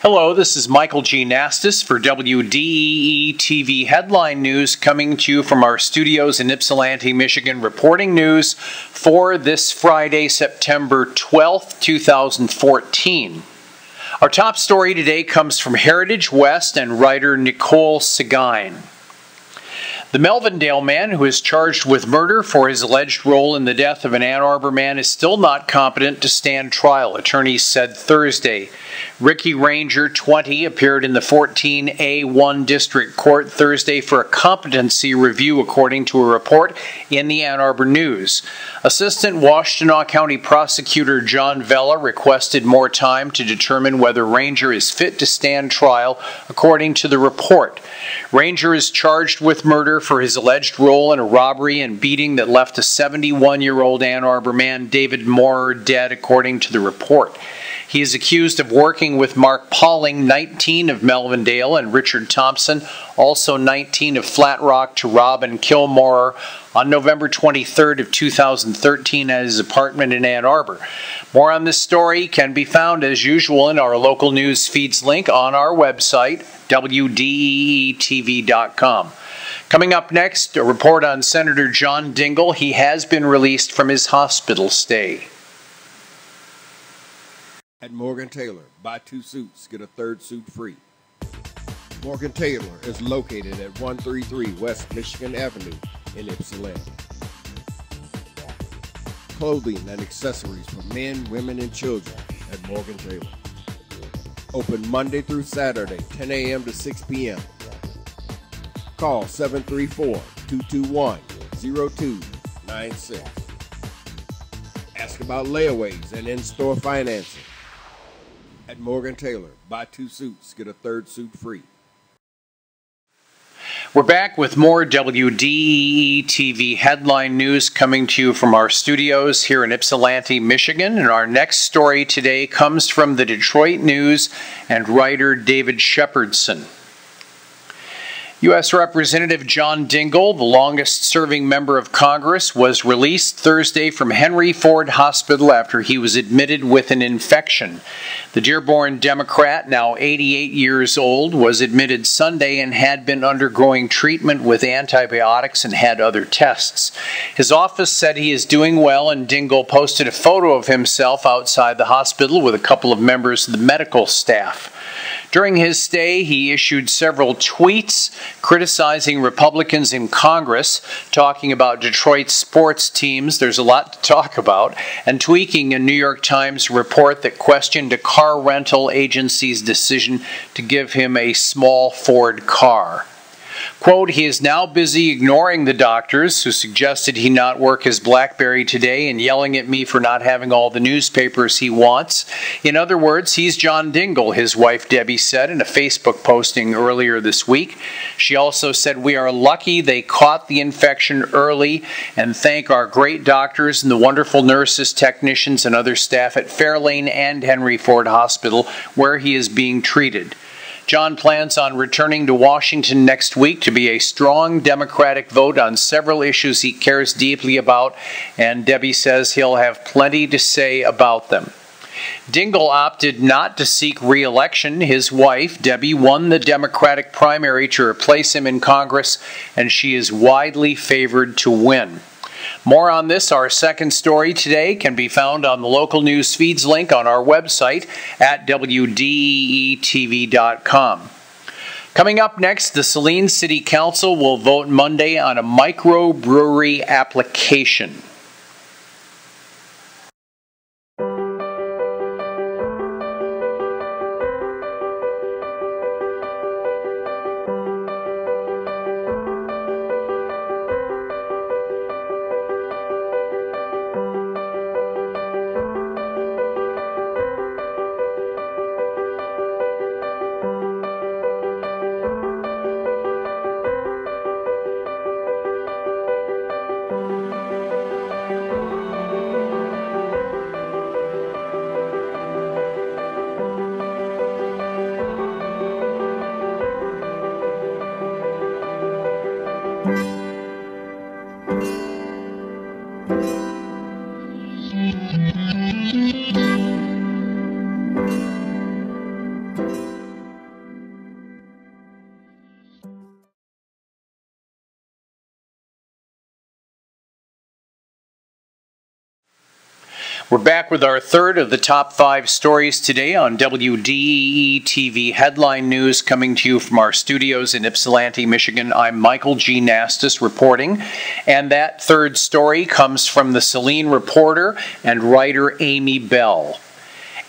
Hello, this is Michael G. Nastos for WDEE TV Headline News, coming to you from our studios in Ypsilanti, Michigan, reporting news for this Friday, September 12th, 2014. Our top story today comes from Heritage West and writer Nicole Seguin. The Melvindale man who is charged with murder for his alleged role in the death of an Ann Arbor man is still not competent to stand trial, attorneys said Thursday. Ricky Ranger, 20, appeared in the 14A1 District Court Thursday for a competency review, according to a report in the Ann Arbor News. Assistant Washtenaw County Prosecutor John Vella requested more time to determine whether Ranger is fit to stand trial, according to the report. Ranger is charged with murder for his alleged role in a robbery and beating that left a 71-year-old Ann Arbor man, David Moorer, dead, according to the report. He is accused of working with Mark Pauling, 19, of Melvindale, and Richard Thompson, also 19, of Flat Rock, to rob and kill Moorer on November 23rd of 2013 at his apartment in Ann Arbor. More on this story can be found, as usual, in our local news feeds link on our website, WDEETV.com. Coming up next, a report on Senator John Dingell. He has been released from his hospital stay. At Morgan Taylor, buy 2 suits, get a 3rd suit free. Morgan Taylor is located at 133 West Michigan Avenue in Ypsilanti. Clothing and accessories for men, women, and children at Morgan Taylor. Open Monday through Saturday, 10 a.m. to 6 p.m. Call 734-221-0296. Ask about layaways and in-store financing. At Morgan Taylor, buy 2 suits, get a 3rd suit free. We're back with more WDEE TV Headline News, coming to you from our studios here in Ypsilanti, Michigan. And our next story today comes from the Detroit News and writer David Shepardson. U.S. Representative John Dingell, the longest-serving member of Congress, was released Thursday from Henry Ford Hospital after he was admitted with an infection. The Dearborn Democrat, now 88 years old, was admitted Sunday and had been undergoing treatment with antibiotics and had other tests. His office said he is doing well, and Dingell posted a photo of himself outside the hospital with a couple of members of the medical staff. During his stay, he issued several tweets criticizing Republicans in Congress, talking about Detroit's sports teams, there's a lot to talk about, and tweaking a New York Times report that questioned a car rental agency's decision to give him a small Ford car. Quote, he is now busy ignoring the doctors who suggested he not work his BlackBerry today and yelling at me for not having all the newspapers he wants. In other words, he's John Dingell, his wife Debbie said in a Facebook posting earlier this week. She also said, we are lucky they caught the infection early and thank our great doctors and the wonderful nurses, technicians, and other staff at Fairlane and Henry Ford Hospital where he is being treated. John plans on returning to Washington next week to be a strong Democratic vote on several issues he cares deeply about, and Debbie says he'll have plenty to say about them. Dingell opted not to seek re-election. His wife, Debbie, won the Democratic primary to replace him in Congress, and she is widely favored to win. More on this, our second story today, can be found on the local news feeds link on our website at WDEETV.com. Coming up next, the Saline City Council will vote Monday on a microbrewery application. We're back with our third of the top 5 stories today on WDEE TV Headline News, coming to you from our studios in Ypsilanti, Michigan. I'm Michael G. Nastos reporting, and that third story comes from the Saline reporter and writer Amy Bell.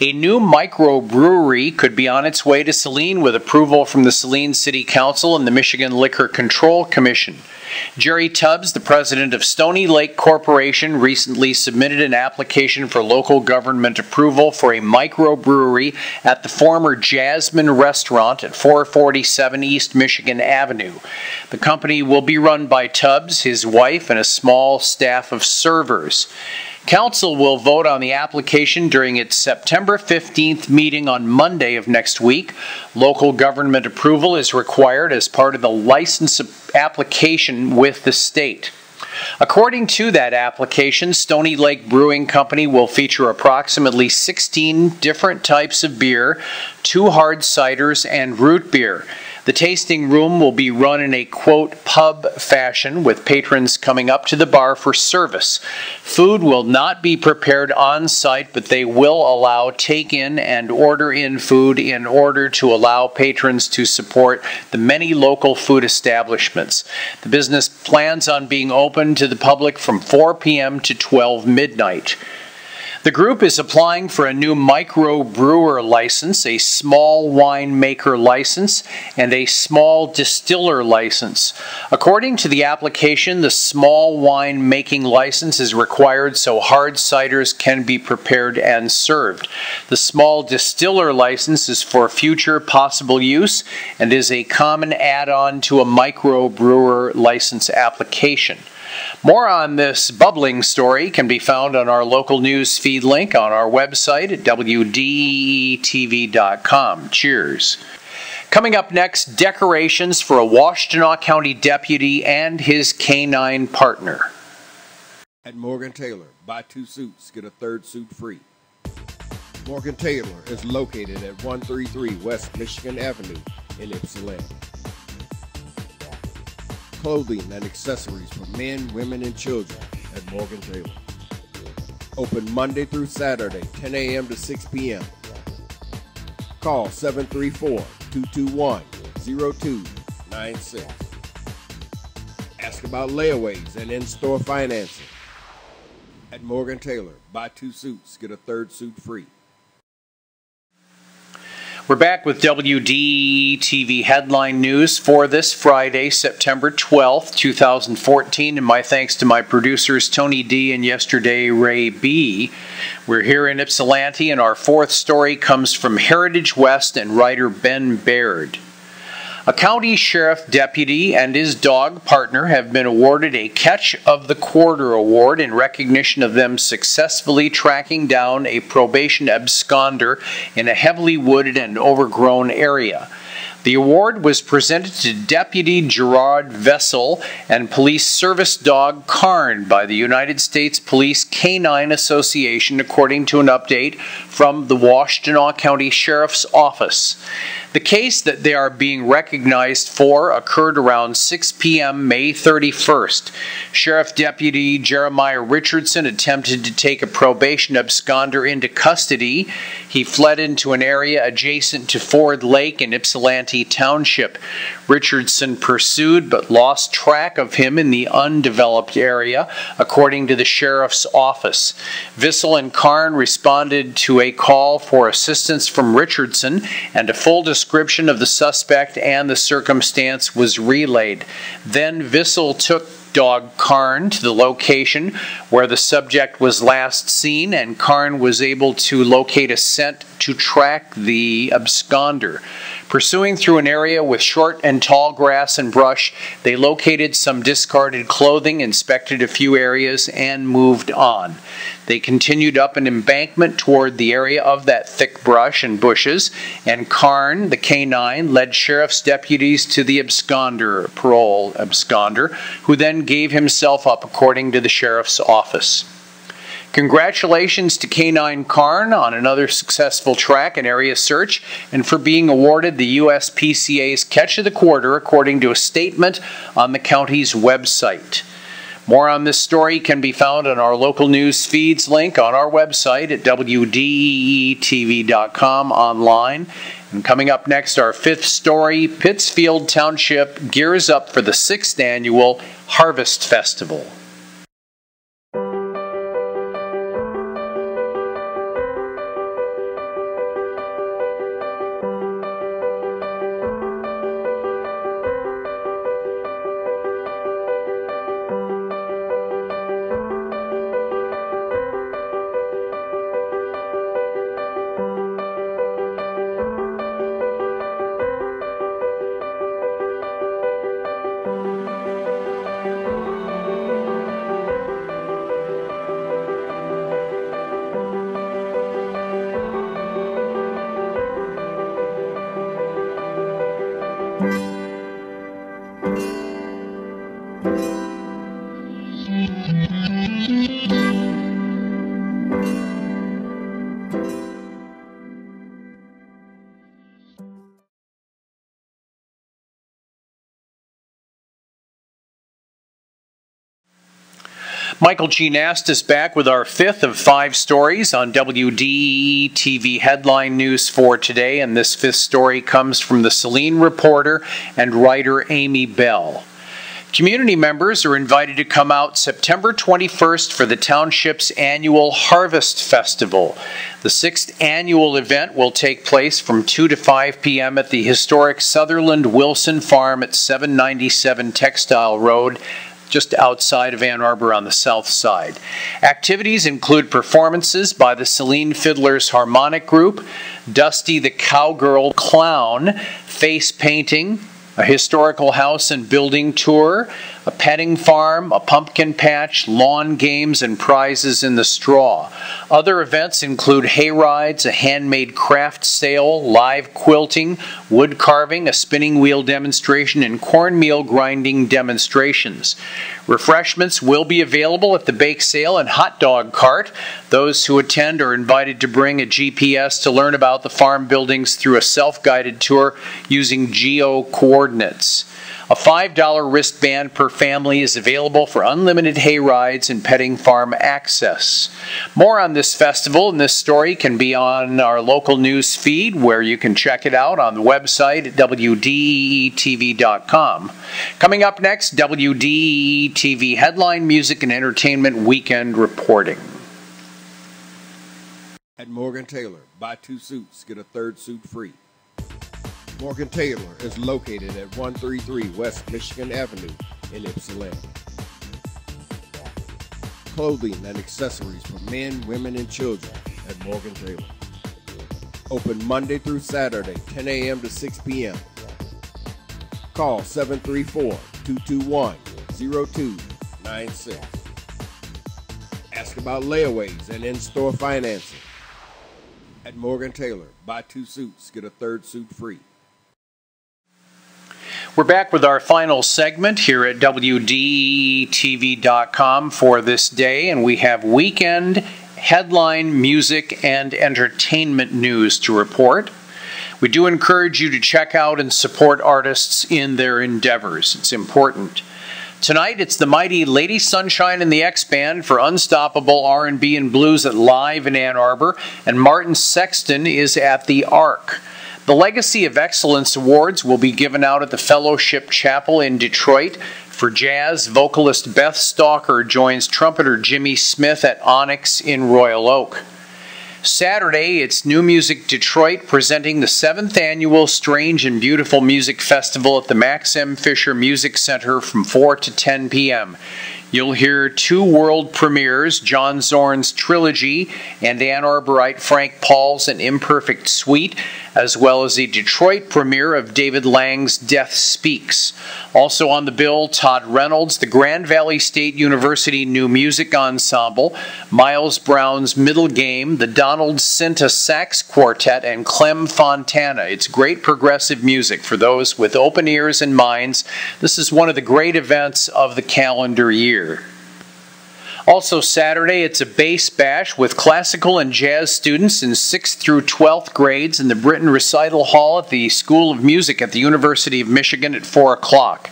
A new microbrewery could be on its way to Saline with approval from the Saline City Council and the Michigan Liquor Control Commission. Jerry Tubbs, the president of Stony Lake Corporation, recently submitted an application for local government approval for a microbrewery at the former Jasmine Restaurant at 447 East Michigan Avenue. The company will be run by Tubbs, his wife, and a small staff of servers. Council will vote on the application during its September 15th meeting on Monday of next week. Local government approval is required as part of the license application with the state. According to that application, Stony Lake Brewing Company will feature approximately 16 different types of beer, 2 hard ciders, and root beer. The tasting room will be run in a, quote, pub fashion, with patrons coming up to the bar for service. Food will not be prepared on site, but they will allow take-in and order-in food in order to allow patrons to support the many local food establishments. The business plans on being open to the public from 4 p.m. to 12 midnight. The group is applying for a new microbrewer license, a small wine maker license, and a small distiller license. According to the application, the small wine making license is required so hard ciders can be prepared and served. The small distiller license is for future possible use and is a common add-on to a microbrewer license application. More on this bubbling story can be found on our local news feed link on our website at WDEETV.com. Cheers. Coming up next, decorations for a Washtenaw County deputy and his canine partner. At Morgan Taylor, buy 2 suits, get a 3rd suit free. Morgan Taylor is located at 133 West Michigan Avenue in Ypsilanti. Clothing and accessories for men, women, and children at Morgan Taylor. Open Monday through Saturday, 10 a.m. to 6 p.m. Call 734-221-0296. Ask about layaways and in-store financing. At Morgan Taylor, buy 2 suits, get a 3rd suit free. We're back with WDEE TV Headline News for this Friday, September 12th, 2014, and my thanks to my producers Tony D. and yesterday Ray B. We're here in Ypsilanti, and our 4th story comes from Heritage West and writer Ben Baird. A county sheriff deputy and his dog partner have been awarded a Catch of the Quarter award in recognition of them successfully tracking down a probation absconder in a heavily wooded and overgrown area. The award was presented to Deputy Gerard Vessel and police service dog Karn by the United States Police Canine Association, according to an update from the Washtenaw County Sheriff's Office. The case that they are being recognized for occurred around 6 p.m. May 31st. Sheriff Deputy Jeremiah Richardson attempted to take a probation absconder into custody. He fled into an area adjacent to Ford Lake in Ypsilanti Township. Richardson pursued but lost track of him in the undeveloped area, according to the sheriff's office. Vissel and Karn responded to a call for assistance from Richardson, and a full description of the suspect and the circumstance was relayed. Then Vissel took dog Karn to the location where the subject was last seen, and Karn was able to locate a scent to track the absconder. Pursuing through an area with short and tall grass and brush, they located some discarded clothing, inspected a few areas, and moved on. They continued up an embankment toward the area of that thick brush and bushes, and Karn, the canine, led sheriff's deputies to the parole absconder, who then gave himself up, according to the sheriff's office. Congratulations to Canine Karn on another successful track and area search, and for being awarded the USPCA's Catch of the Quarter, according to a statement on the county's website. More on this story can be found on our local news feeds link on our website at WDEE TV.com online. And coming up next, our fifth story, Pittsfield Township gears up for the 6th annual Harvest Festival. Michael G. Nastos back with our fifth of 5 stories on WDEE TV Headline News for today, and this fifth story comes from the Saline reporter and writer Amy Bell. Community members are invited to come out September 21st for the township's annual Harvest Festival. The 6th annual event will take place from 2 to 5 p.m. at the historic Sutherland Wilson Farm at 797 Textile Road, just outside of Ann Arbor on the south side. Activities include performances by the Saline Fiddlers Harmonic Group, Dusty the Cowgirl Clown, face painting, a historical house and building tour, a petting farm, a pumpkin patch, lawn games, and prizes in the straw. Other events include hay rides, a handmade craft sale, live quilting, wood carving, a spinning wheel demonstration, and cornmeal grinding demonstrations. Refreshments will be available at the bake sale and hot dog cart. Those who attend are invited to bring a GPS to learn about the farm buildings through a self-guided tour using geo coordinates. A $5 wristband per family is available for unlimited hay rides and petting farm access. More on this festival and this story can be on our local news feed, where you can check it out on the website at WDEETV.com. Coming up next, WDEE TV Headline Music and Entertainment Weekend Reporting. At Morgan Taylor, buy 2 suits, get a 3rd suit free. Morgan Taylor is located at 133 West Michigan Avenue in Ypsilanti. Clothing and accessories for men, women, and children at Morgan Taylor. Open Monday through Saturday, 10 a.m. to 6 p.m. Call 734-221-0296. Ask about layaways and in-store financing. At Morgan Taylor, buy 2 suits, get a 3rd suit free. We're back with our final segment here at WDEETV.com for this day, and we have weekend headline music and entertainment news to report. We do encourage you to check out and support artists in their endeavors. It's important. Tonight, it's the mighty Lady Sunshine and the X-Band for Unstoppable R&B and Blues at Live in Ann Arbor, and Martin Sexton is at the Ark. The Legacy of Excellence Awards will be given out at the Fellowship Chapel in Detroit. For jazz, vocalist Beth Stalker joins trumpeter Jimmy Smith at Onyx in Royal Oak. Saturday, it's New Music Detroit presenting the 7th annual Strange and Beautiful Music Festival at the Max M. Fisher Music Center from 4 to 10 p.m. You'll hear 2 world premieres, John Zorn's Trilogy and Ann Arborite Frank Paul's An Imperfect Suite, as well as a Detroit premiere of David Lang's Death Speaks. Also on the bill, Todd Reynolds, the Grand Valley State University New Music Ensemble, Miles Brown's Middle Game, the Donald Cinta Sax Quartet, and Clem Fontana. It's great progressive music for those with open ears and minds. This is one of the great events of the calendar year. Also Saturday, it's a bass bash with classical and jazz students in 6th through 12th grades in the Britton Recital Hall at the School of Music at the University of Michigan at 4 o'clock.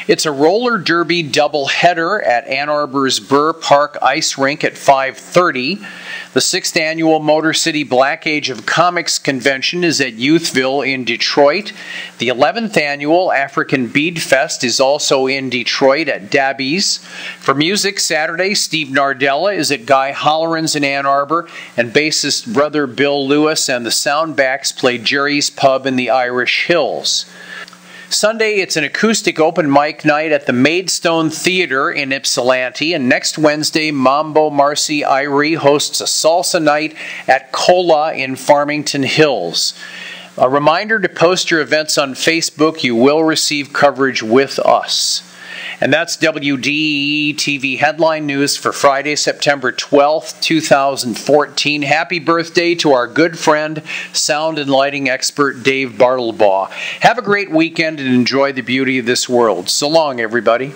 It's a roller derby doubleheader at Ann Arbor's Burr Park Ice Rink at 5:30. The 6th annual Motor City Black Age of Comics Convention is at Youthville in Detroit. The 11th annual African Bead Fest is also in Detroit at Dabby's. For music, Saturday, Steve Nardella is at Guy Holleran's in Ann Arbor, and bassist brother Bill Lewis and the Soundbacks play Jerry's Pub in the Irish Hills. Sunday, it's an acoustic open mic night at the Maidstone Theater in Ypsilanti, and next Wednesday, Mambo Marcy Irie hosts a salsa night at Cola in Farmington Hills. A reminder to post your events on Facebook. You will receive coverage with us. And that's WDEE TV Headline News for Friday, September 12th, 2014. Happy birthday to our good friend, sound and lighting expert Dave Bartlebaugh. Have a great weekend and enjoy the beauty of this world. So long, everybody.